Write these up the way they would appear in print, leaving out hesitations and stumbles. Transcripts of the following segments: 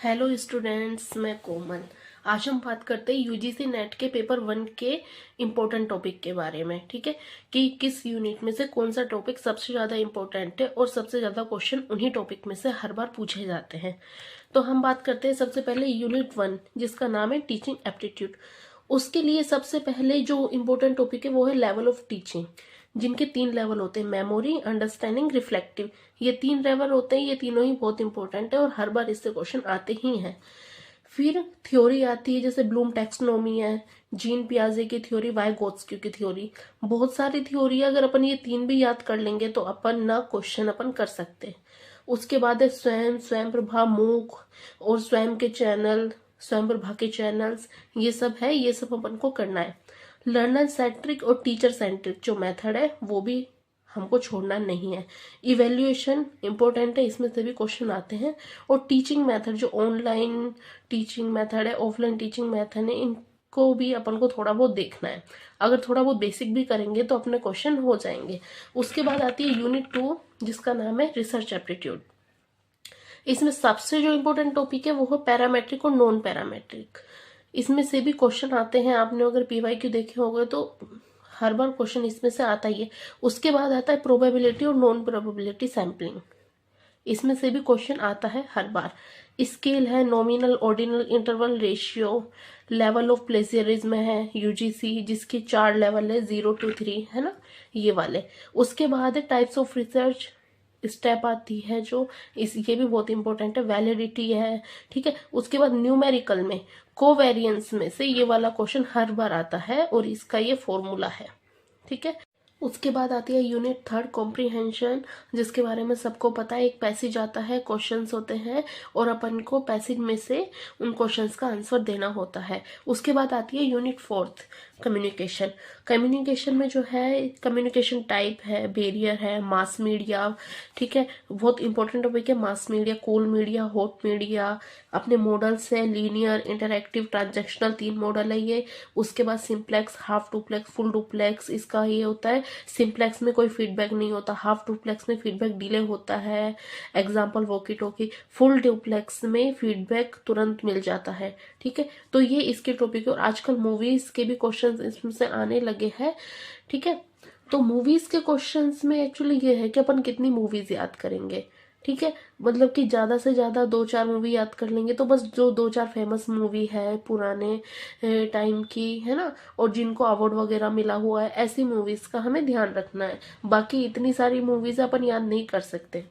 Hello students, मैं कोमल। आज हम बात करते हैं यूजीसी नेट के पेपर 1 के इम्पोर्टेंट टॉपिक के बारे में। ठीक है, कि किस यूनिट में से कौन सा टॉपिक सबसे ज़्यादा इम्पोर्टेंट है और सबसे ज़्यादा क्वेश्चन उन्हीं टॉपिक में से हर बार पूछे जाते हैं। तो हम बात करते हैं सबसे पहले यूनिट 1, जिसका नाम है टीचिंग एप्टीट्यूड। उसके लिए सबसे पहले जो इम्पोर्टेंट टॉपिक है वो है लेवल ऑफ टीचिंग, जिनके 3 लेवल होते हैं: मेमोरी, अंडरस्टैंडिंग, रिफ्लेक्टिव। ये 3 लेवल होते हैं, ये तीनों ही बहुत इंपॉर्टेंट है और हर बार इससे क्वेश्चन आते ही हैं। फिर थ्योरी आती है, जैसे ब्लूम टैक्सोनॉमी है, जीन पियाजे की थ्योरी, वाइगोत्स्की की थ्योरी। बहुत सारी थ्योरी, अगर अपन ये 3 भी याद कर लेंगे तो अपन ना क्वेश्चन अपन कर सकते हैं। उसके बाद है स्वयं, स्वयं प्रभा, मूक और स्वयं के चैनल, स्वयं प्रभा के चैनल्स, ये सब है, ये सब अपन को करना है। लर्नर सेंट्रिक और टीचर सेंट्रिक जो मेथड है वो भी हमको छोड़ना नहीं है। इवेल्युएशन इंपॉर्टेंट है, इसमें से भी क्वेश्चन आते हैं। और टीचिंग मेथड, जो ऑनलाइन टीचिंग मेथड है, ऑफलाइन टीचिंग मेथड है, इनको भी अपन को थोड़ा बहुत देखना है। अगर थोड़ा बहुत बेसिक भी करेंगे तो अपने क्वेश्चन हो जाएंगे। उसके बाद आती है यूनिट 2, जिसका नाम है रिसर्च एप्टीट्यूड। इसमें सबसे जो इम्पोर्टेंट टॉपिक है वो है पैरामेट्रिक और नॉन पैरामेट्रिक। इसमें से भी क्वेश्चन आते हैं। आपने अगर पीवाईक्यू देखे होंगे तो हर बार क्वेश्चन इसमें से आता ही है। उसके बाद आता है प्रोबेबिलिटी और नॉन प्रोबेबिलिटी सैम्पलिंग। इसमें से भी क्वेश्चन आता है हर बार। स्केल है, nominal, ordinal, interval, ratio. Level of plagiarism है यूजीसी, जिसके 4 लेवल है, 0 to 3, है ना, ये वाले। उसके बाद है टाइप्स ऑफ रिसर्च स्टेप आती है, जो ये भी बहुत इंपॉर्टेंट है, वैलिडिटी है। ठीक है, उसके बाद न्यूमेरिकल में कोवेरियंस में से ये वाला क्वेश्चन हर बार आता है और इसका ये फॉर्मूला है। ठीक है, उसके बाद आती है यूनिट 3, कॉम्प्रीहेंशन, जिसके बारे में सबको पता है। एक पैसेज आता है, क्वेश्चंस होते हैं और अपन को पैसेज में से उन क्वेश्चंस का आंसर देना होता है। उसके बाद आती है यूनिट 4, कम्युनिकेशन। कम्युनिकेशन में जो है कम्युनिकेशन टाइप है, बैरियर है, मास मीडिया। ठीक है, बहुत इंपॉर्टेंट टॉपिक है mass media, cool media, hot media. अपने मॉडल्स है, लीनियर, इंटरैक्टिव, ट्रांजैक्शनल, 3 मॉडल है ये। उसके बाद simplex, half duplex, full duplex. इसका ये होता है, सिंप्लेक्स में कोई फीडबैक नहीं होता, हाफ डुप्लेक्स में फीडबैक डिले होता है। Example walkie talkie. Full duplex में फीडबैक तुरंत मिल जाता है। ठीक है, तो ये इसके टॉपिक है। और आजकल मूवीज के भी क्वेश्चन इसमें से आने लगे हैं। ठीक है, तो मूवीज के क्वेश्चंस में एक्चुअली ये है कि अपन कितनी मूवीज याद करेंगे। ठीक है, मतलब कि ज्यादा से ज्यादा 2-4 मूवी याद कर लेंगे तो बस जो 2-4 फेमस मूवी है पुराने टाइम की, है ना, और जिनको अवार्ड वगैरह मिला हुआ है, ऐसी मूवीज का हमें ध्यान रखना है। बाकी इतनी सारी मूवीज अपन याद नहीं कर सकते।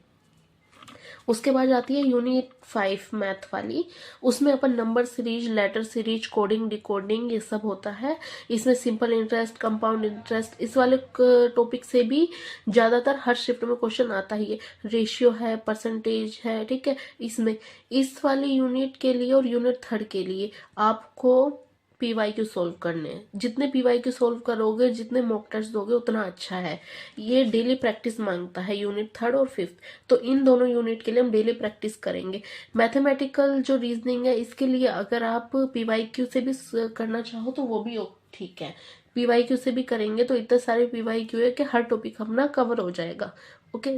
उसके बाद आती है यूनिट 5, मैथ वाली। उसमें अपन number series, letter series, coding, decoding, ये सब होता है। इसमें सिंपल इंटरेस्ट, कंपाउंड इंटरेस्ट, इस वाले टॉपिक से भी ज्यादातर हर शिफ्ट में क्वेश्चन आता ही है। रेशियो है, परसेंटेज है। ठीक है, इसमें इस वाले यूनिट के लिए और यूनिट 3 के लिए आपको पीवाईक्यू सोल्व करने हैं। जितने पीवाईक्यू सोल्व करोगे, जितने मॉक टेस्ट दोगे, उतना अच्छा है। ये डेली प्रैक्टिस मांगता है, यूनिट 3 और 5। तो इन दोनों यूनिट के लिए हम डेली प्रैक्टिस करेंगे। मैथमेटिकल जो रीजनिंग है, इसके लिए अगर आप पीवाईक्यू से भी करना चाहो तो वो भी ठीक है। पीवाईक्यू से भी करेंगे तो इतने सारे पीवाईक्यू है कि हर टॉपिक अपना कवर हो जाएगा। ओके,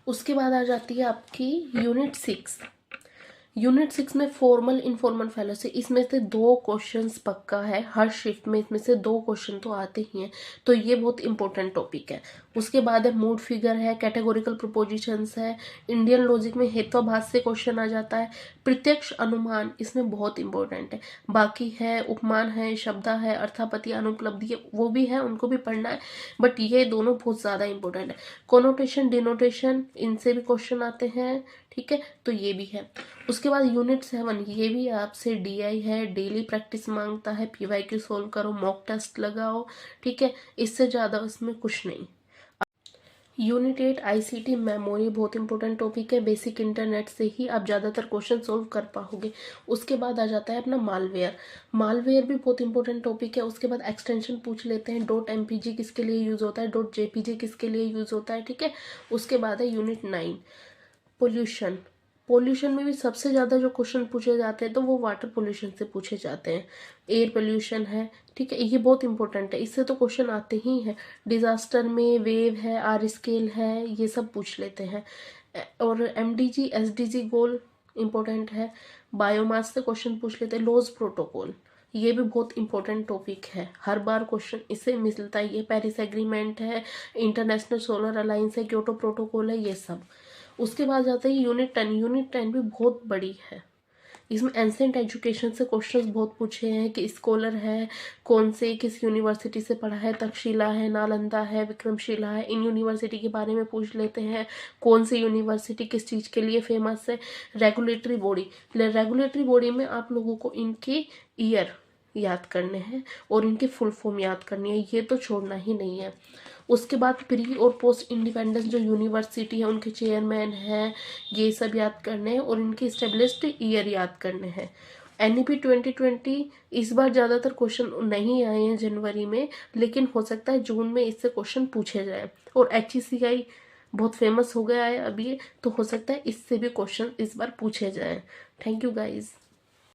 उसके बाद आ जाती है आपकी यूनिट 6। यूनिट 6 में फॉर्मल इनफॉर्मल फैलेसी। इसमें से 2 क्वेश्चंस पक्का है, हर शिफ्ट में इसमें से 2 क्वेश्चन तो आते ही हैं, तो ये बहुत इंपॉर्टेंट टॉपिक है। उसके बाद है मूड फिगर है, कैटेगोरिकल प्रोपोजिशंस है, इंडियन लॉजिक में हेत्वाभास से क्वेश्चन आ जाता है, प्रत्यक्ष अनुमान इसमें बहुत इंपॉर्टेंट है। बाकी है उपमान है, शब्दा है, अर्थापति, अनुपलब्धि है, वो भी है, उनको भी पढ़ना है, बट ये दोनों बहुत ज्यादा इंपॉर्टेंट है। कोनोटेशन, डिनोटेशन, इनसे भी क्वेश्चन आते हैं। ठीक है, तो ये भी है। उसके बाद यूनिट 7, ये भी आपसे डीआई है, डेली प्रैक्टिस मांगता है, पीवाईक्यू सोल्व करो, मॉक टेस्ट लगाओ। ठीक है, इससे ज्यादा इसमें कुछ नहीं। यूनिट 8, आईसीटी मेमोरी, बहुत इंपॉर्टेंट टॉपिक है। बेसिक इंटरनेट से ही आप ज्यादातर क्वेश्चन सोल्व कर पाओगे। उसके बाद आ जाता है अपना मालवेयर। मालवेयर भी बहुत इंपॉर्टेंट टॉपिक है। उसके बाद एक्सटेंशन पूछ लेते हैं, .mpg किसके लिए यूज होता है, .jpg किसके लिए यूज होता है। ठीक है, उसके बाद है यूनिट 9, पोल्यूशन। पोल्यूशन में भी सबसे ज्यादा जो क्वेश्चन पूछे जाते हैं तो वो वाटर पोल्यूशन से पूछे जाते हैं। एयर पोल्यूशन है, ठीक है, ये बहुत इंपॉर्टेंट है, इससे तो क्वेश्चन आते ही हैं। डिजास्टर में वेव है, आर स्केल है, ये सब पूछ लेते हैं। और एमडीजी, एसडीजी गोल, इंपॉर्टेंट है। बायोमास से क्वेश्चन पूछ लेते हैं। लॉज प्रोटोकॉल, ये भी बहुत इंपॉर्टेंट टॉपिक है, हर बार क्वेश्चन इससे मिलता है। ये पेरिस एग्रीमेंट है, इंटरनेशनल सोलर अलायंस है, क्योटो प्रोटोकॉल है, ये सब। उसके बाद जाता है यूनिट 10। यूनिट 10 भी बहुत बड़ी है। इसमें एंसेंट एजुकेशन से क्वेश्चंस बहुत पूछे हैं कि स्कॉलर है कौन से, किस यूनिवर्सिटी से पढ़ा है, तक्षशिला है, नालंदा है, विक्रमशिला है, इन यूनिवर्सिटी के बारे में पूछ लेते हैं। कौन सी यूनिवर्सिटी किस चीज़ के लिए फेमस है। रेगुलेटरी बॉडी, रेगुलेटरी बॉडी में आप लोगों को इनके ईयर याद करने हैं और इनकी फुल फॉर्म याद करनी है, ये तो छोड़ना ही नहीं है। उसके बाद प्री और पोस्ट इंडिपेंडेंस जो यूनिवर्सिटी है उनके चेयरमैन हैं, ये सब याद करने हैं और इनके इस्टेब्लिश्ड ईयर याद करने हैं। NEP 2020 इस बार ज़्यादातर क्वेश्चन नहीं आए हैं जनवरी में, लेकिन हो सकता है जून में इससे क्वेश्चन पूछे जाए। और HECI बहुत फेमस हो गया है अभी, तो हो सकता है इससे भी क्वेश्चन इस बार पूछे जाए। Thank you guys.